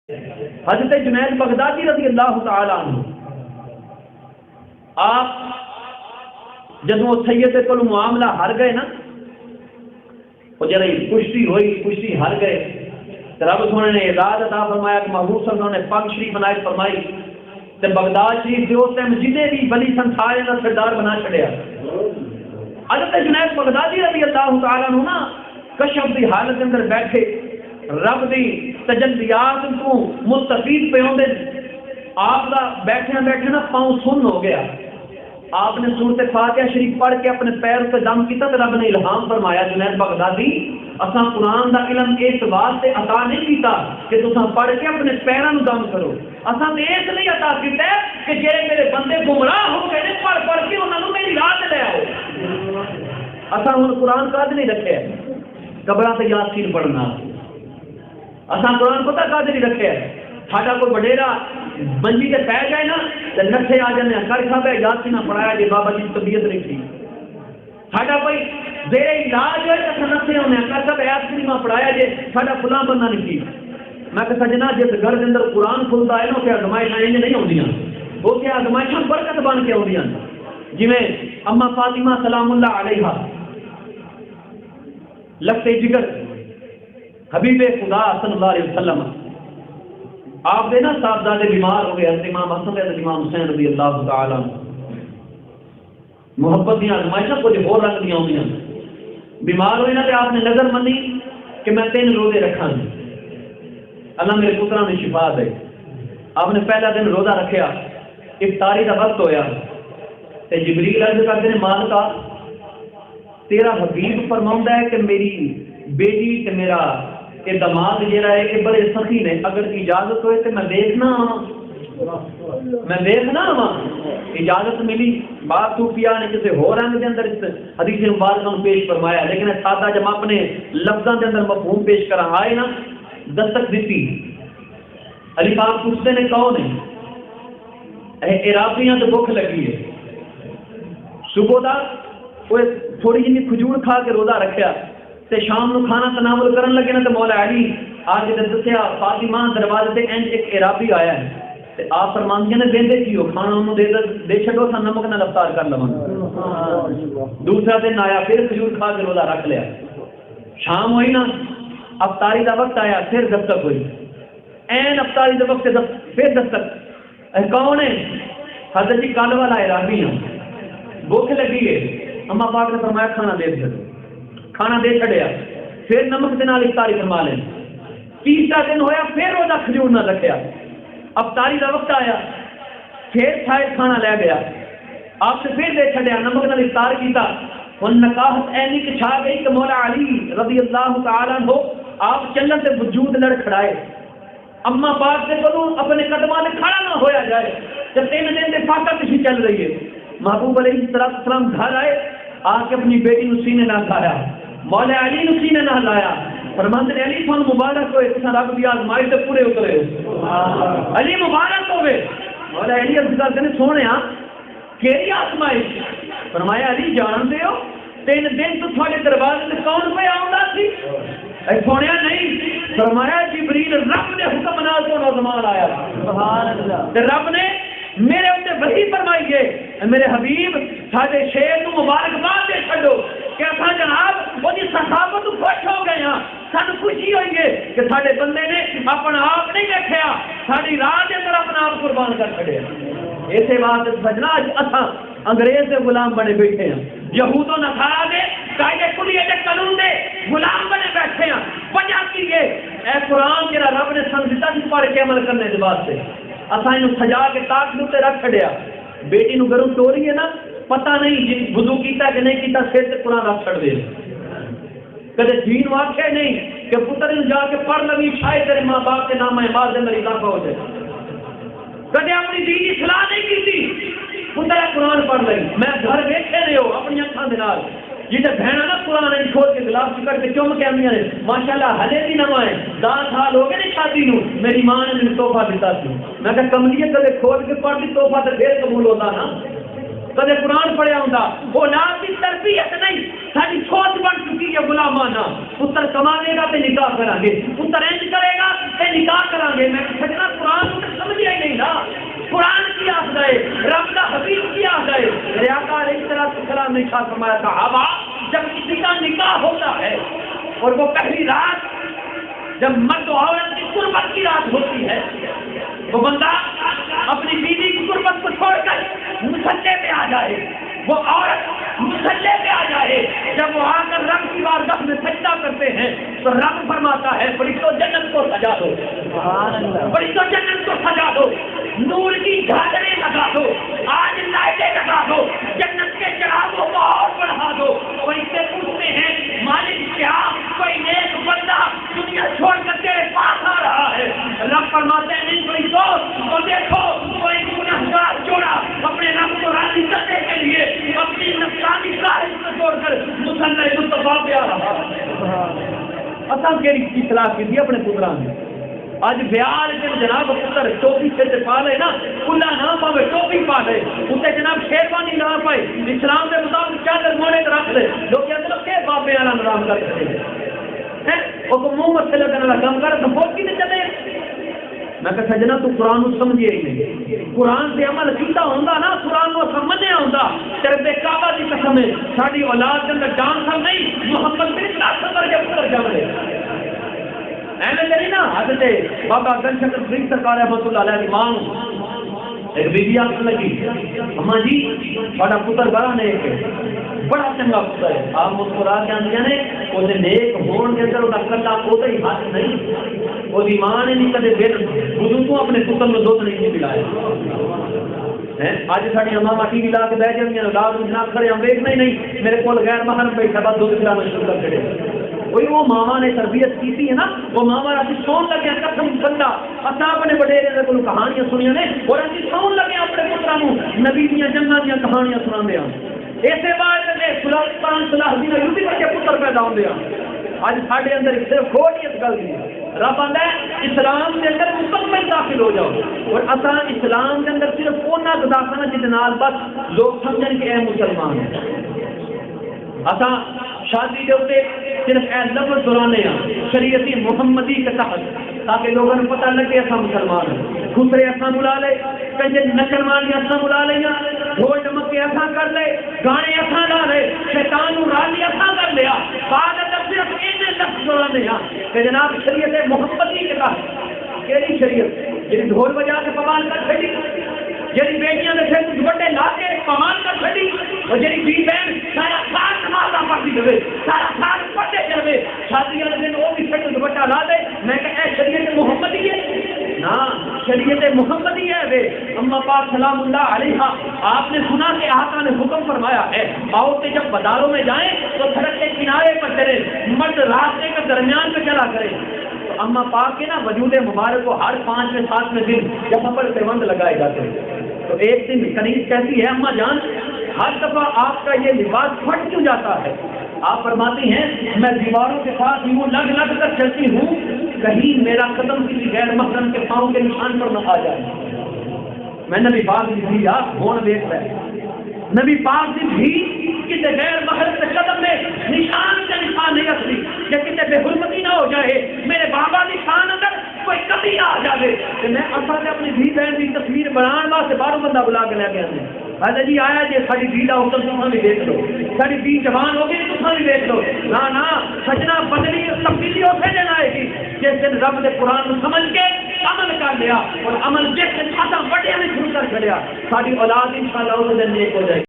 حضرت جنید بغدادی رضی اللہ تعالی عنہ آپ جدو سید کو معاملہ ہار گئے نا، وہ جڑی کشتی ہوئی، کشتی ہار گئے، رب سونے نے اعزاز عطا فرمایا کہ محبوب صلی اللہ علیہ وسلم نے پاک شریف عنایت فرمائی تے بغداد شریف جو ٹائم جنے بھی ولی سن سارے دا سردار بنا چھڑیا۔ حضرت جنید بغدادی رضی اللہ تعالی عنہ نا کشف دی حالت اندر بیٹھے رب دی تجلیات کو مستفید پہ ہوندے، آپ دا بیٹھے بیٹھے نا پاؤں سن ہو گیا، آپ نے سورۃ فاتحہ شریف پڑھ کے اپنے پیر پہ دم کیتا تو رب نے الہام فرمایا جنید بغدادی اساں قرآن دا علم اس واسطے عطا نہیں کیتا کہ تساں پڑھ کے اپنے پیراں نوں دم کرو، اساں تے اس لیے عطا کیتا ہے کہ جڑے میرے بندے گمراہ ہو گئے نے پڑھ کے انہاں نوں میری راہ تے لے آؤ۔ اساں ہن قرآن کد نہیں رکھے قبراں تے یاسین پڑھنا، اساں قرآن پتہ کد نہیں رکھے ساڈا کوئی وڈیرا منجی تے پہ گئے نا تے نٹھے آ جانے کر کھا یاسین پڑھایا جی بابا جی طبیعت نہیں تھی، ساڈا کوئی زیر علاج ہوئے تو نٹھے ہونے کر سب یاسین پڑھایا جی ساڈا فلاں بندہ نہیں تھی۔ میں کہ سجنا جس گھر کے اندر قرآن کھلتا ہے نا کہ آزمائشاں انج نہیں ہوندیاں، وہ کہ آزمائشاں برکت بن کے ہوندیاں، جویں اما فاطمہ سلام اللہ علیہا لگتے جگر حبیب خدا صلی اللہ علیہ وسلم آپ دے نا صاحبزادے بیمار ہو گئے، حضرت امام حسن حضرت امام حسین رضی اللہ تعالی محبت دیا آزمائشاں کچھ ہور رنگ دیا ہوندیاں، بیمار ہوئے نا تے آپ نے نظر منی کہ میں 3 روزے رکھاں گی، اللہ میرے پتراں نے شفا دے۔ آپ نے پہلا دن روزہ رکھیا، افطاری کا وقت ہویا تے جبریل عرض کرتے ہیں مالکا تیرا حبیب فرماؤندا ہے کہ میری بیٹی تے میرا یہ دماد جہاں ہے کہ بڑے سخی نے، اگر اجازت ہوئے تو میں دیکھنا آواں، اجازت ملی بات صوفیاء نے کسی ہو رنگ کے اندر اس حدیث مبارکہ کو پیش فرمایا، لیکن سادہ جب اپنے لفظوں کے اندر مفہوم پیش کرا آئے نا دستک دیتی علی پاک پوچھتے نے کون ہے عراقیاں تو بھوک لگی ہے، صبح دا وہ تھوڑی جنی کھجور کھا کے روزہ رکھیا تے شام نو کھانا تناول کرن لگے نا تے مولا علی آج دے دسیا فاطمہ دروازے تے انج ایک عرابی آیا ہے تے آپ فرماندے نے دیندے کیو کھانا انہوں دے چھڈو سا نمک نال افطار کر لواں۔ دوسرا دن آیا پھر کھجور کھا کے روزہ رکھ لیا، شام ہوئی نا افطاری دا وقت آیا پھر دستک ہوئی، این افطاری دا وقت پھر دستک، کون ہے؟ حضرت جی کل والا عرابی ہوں، بھوک لگی ہے، اما پاک نے فرمایا کھانا دے چھڈو، کھانا دے چھڑیا، پھر نمک کے نال افطاری فرما لیں۔ تیسرا دن ہویا پھر روزہ کھجور نہ رکھیا، افطاری کا وقت آیا پھر شاید کھانا لے گیا، آپ سے پھر دے چھڑیا، نمک نال افطار کیتا، ہن نکاحت اینی کہ چھا گئی کہ مولا علی رضی اللہ تعالیٰ عنہ آپ چلن سے وجود لڑ کھڑائے، اما باپ سے بولوں اپنے قدموں میں کھڑا نہ ہویا جائے، جب 3 دن سے فاقہ کسی چل رہی ہے۔ محبوب علیہ السلام گھر آئے، آ کے اپنی بیٹی نو سینے نہ لایا، مولا علی نو سینے نہ لایا، فرماندے علی تھانو مبارک ہوئے تساں رب دی آزمائش تے پورے اترے ہو، علی مبارک ہوئے۔ مولا علی عرض کرتے نے سونیا کیڑی آزمائش؟ فرمایا علی جان دے ہو 3 دن تو تھوڑے دروازے تے کون پہ آوندا سی؟ اے سونیا نہیں، فرمایا جبریل رب نے حکم نال تو نوجوان آیا، سبحان اللہ، تے رب نے میرے اتنے وحی فرمائی ہے میرے حبیب ساڈے شیر نو مبارکباد دے چھڈو کہ اساں جناب وہ جی صحابت خوش ہو گئے ہاں، سانو خوشی ہوئی ہے کہ ساڈے بندے نے اپنا آپ نہیں دیکھیا، ساڈی راہ دے اندر اپنا آپ قربان کر چھڈیا۔ اسی واسطے سجنا اج اساں انگریز دے غلام بنے بیٹھے ہیں، یہود و نصارا دے قاعدے کلیے دے قانون دے غلام بنے بیٹھے ہیں۔ وجہ کی ہے اے قرآن جڑا رب نے سن دتا سی پڑھ کے عمل کرنے دے واسطے، اساں انہوں سجا کے تاک تے رکھ چھڑیا، بیٹی نو گھروں توری ہے نا پتہ نہیں جی وضو کیتا کہ نہیں کیتا سر تے قرآن رکھ چھڑ دے، کدے دین واقع نہیں کہ پتر نو جا کے پڑھ لوی شاید تیرے ماں باپ کے نام اعمال دے اندر اضافہ ہو جائے، کدے اپنی دین کی صلاح نہیں کیتی پتر قرآن پڑھ لئی، میں گھر ویکھے رہے ہو اپنی اکھاں دے نال جیتے بہنا نا قرآن کھول کے گلاس چکر کے چوم کے آنیاں نے ماشاءاللہ حلے بھی نہ آئے 10 سال ہو گئے نا شادی نو میری ماں نے مجھے تحفہ دیتا سی، میں کہ کملیے کدے کھول کے پڑھ دی تحفہ تے پھر قبول ہوتا نا، کدے قرآن پڑھیا ہوندا، وہ اولاد کی تربیت نہیں ساری سوچ بن چکی ہے غلامانہ، پتر کما لے گا تے نکاح کریں گے، پتر انج کرے گا تے نکاح کریں گے، میں فرمایا صحابہ جب کسی کا نکاح ہوتا ہے اور وہ پہلی رات جب مرد و عورت کی قربت کی رات ہوتی ہے وہ بندہ اپنی بیوی کی قربت کو چھوڑ کر مصلے پہ آ جائے، وہ عورت مصلے پہ آ جائے، جب وہ آ کر رب کی بارگاہ میں سجدہ کرتے ہیں تو رب فرماتا ہے فرشتوں جنت کو سجا دو، فرشتوں جنت کو سجا دو، نور کی جھاجریں لگا دو، آج لائٹیں لگا دو، جنت کے چراغوں کو اور بڑھا دو۔ فرشتے پوچھتے ہیں مالک کیا کوئی نیک بندہ دنیا چھوڑ کر تیرے پاس آ رہا ہے؟ رب فرماتے ہیں نہیں فرشتوں تو دیکھو کوئی گنہگار جوڑا اپنے رب کو راضی کرنے کے لیے اپنی نفسانی خواہش کو چھوڑ کر مصلی مصطفیٰ پہ آ رہا ہے۔ اصل کیڑی اصلاح کی تھی اپنے پتران نے اج بیال جناب پتر ٹوپی سے پا لے نا کلا نہ پاوے ٹوپی پا لے اتنے جناب شیروانی نہ پائے اسلام کے مطابق چادر موڑے رکھ لے لوگ کہتے ہیں کہ بابے والا نظام کرتے ہیں وہ منہ مسئلے لگنے والا کام کر تو فوج کی نہیں چلے۔ میں کہ سجنا تو قرآن کو سمجھے ہی نہیں، قرآن سے عمل کیتا ہوندا نا قرآن کو سمجھے ہوندا تیرے بے کعبہ دی قسم ہے ساڈی اولاد کے اندر جان سا نہیں محمد بن قاسم ورگے پتر جملے ایویں نہیں نا حضرت بابا گن شکر فرید سرکار رحمۃ اللہ علیہ کی ماں ایک بی بی آخر لگی اماں جی بڑا پتر بڑا نیک ہے بڑا چنگا پتر ہے، آپ مسکرا کے آندیاں نے وہ نیک ہون کے اندر وہ کلا وہ ہی ہاتھ نہیں وہ ماں نے نہیں کدے دل بدو تو اپنے پتر میں دودھ نہیں پلایا۔ اج ساری اماں ماٹی بھی لا کے بہ جاتی اولاد نہ کھڑے ہم دیکھنا ہی نہیں میرے کو غیر محرم بیٹھا بس دودھ پلانا شروع کر چڑے وہی وہ ماما نے تربیت کی ہے نا وہ ماما ابھی سون لگے قسم بندہ اصا اپنے وڈیرے کو کہانیاں سنیا نے اور ابھی سون لگے اپنے پتروں نبی دیا جنگاں دیا کہانیاں سنا دیا اسے بعد صلاح الدین ایوبی ورگے پتر پیدا ہوندے ہیں۔ اج ساڈے اندر صرف کھوٹ اس گل دی رب آندا ہے اسلام کے اندر مکمل داخل ہو جاؤ اور اساں اسلام کے اندر صرف اونا داخل ہیں جس نال بس لوگ سمجھن کہ اے مسلمان ہیں۔ اساں شادی کے اوپر صرف اے لفظ دہرانے ہیں شریعت محمدی کے تحت تاکہ لوگوں کو پتہ لگے اساں مسلمان ہیں۔ دوسرے اساں بلا لے کنجے نچن والی اساں بلا لیا ڈھول ڈمکے اساں کر لے گانے اساں لا لے شیطان نو راضی اساں کر لیا بعد ادب صرف اینے لفظ دہرانے ہیں کہ جناب شریعت محمدی کے تحت کیڑی شریعت جی ڈھول بجا کے پمان کر چھڑی جی بیٹیاں نے پھر دوپٹے لا کے پمان کر چھڑی اور جی بی بہن سارا سال نمازاں پڑھتی رہے سارا سال پڑھتے چلے شادی والے دن وہ بھی پھر دوپٹہ لا دے میں کہ اے شریعت محمدی ہے نا شریعت محمدی ہے وے اما پاک سلام اللہ علیہ آپ نے سنا کہ آقا نے حکم فرمایا ہے عورتیں جب بازاروں میں جائیں تو سڑک کے کنارے پر چلے مرد راستے کے درمیان پہ چلا کرے تو اما پاک کے نا وجود مبارک کو ہر 5-7 دن جہاں پر پیوند لگائے جاتے ہیں تو ایک دن کنیز کہتی ہے اما جان ہر دفعہ آپ کا یہ لباس پھٹ کیوں جاتا ہے؟ آپ فرماتی ہیں میں دیواروں کے ساتھ یوں لگ لگ کر چلتی ہوں کہیں میرا قدم کسی غیر محرم کے پاؤں کے نشان پر نہ آ جائے۔ میں نبی پاک کی بھی آپ کون دیکھ رہے نبی پاک کی بھی کسی غیر محرم کے قدم میں نشان کا نشان نہیں اصلی یا کسی بے حرمتی نہ ہو جائے میرے بابا کی شان اندر کوئی کمی نہ آ جائے کہ میں اصل سے اپنی دھی بہن کی تصویر بنانے واسطے باہروں بندہ بلا کے لے کے آتے ہیں جی آیا جی ساری دھی کا حکم تمہیں بھی دیکھ لو ساری دھی جوان ہوگی تمہیں بھی دیکھ لو نہ سجنا بدلی تبدیلی اتنے دن آئے گی جس دن رب نے قرآن کو سمجھ کے عمل کر لیا اور عمل جس دن چھاتا بڑے نے شروع کر چڑیا ساری اولاد انشاءاللہ اس دن نیک ہو جائے گی۔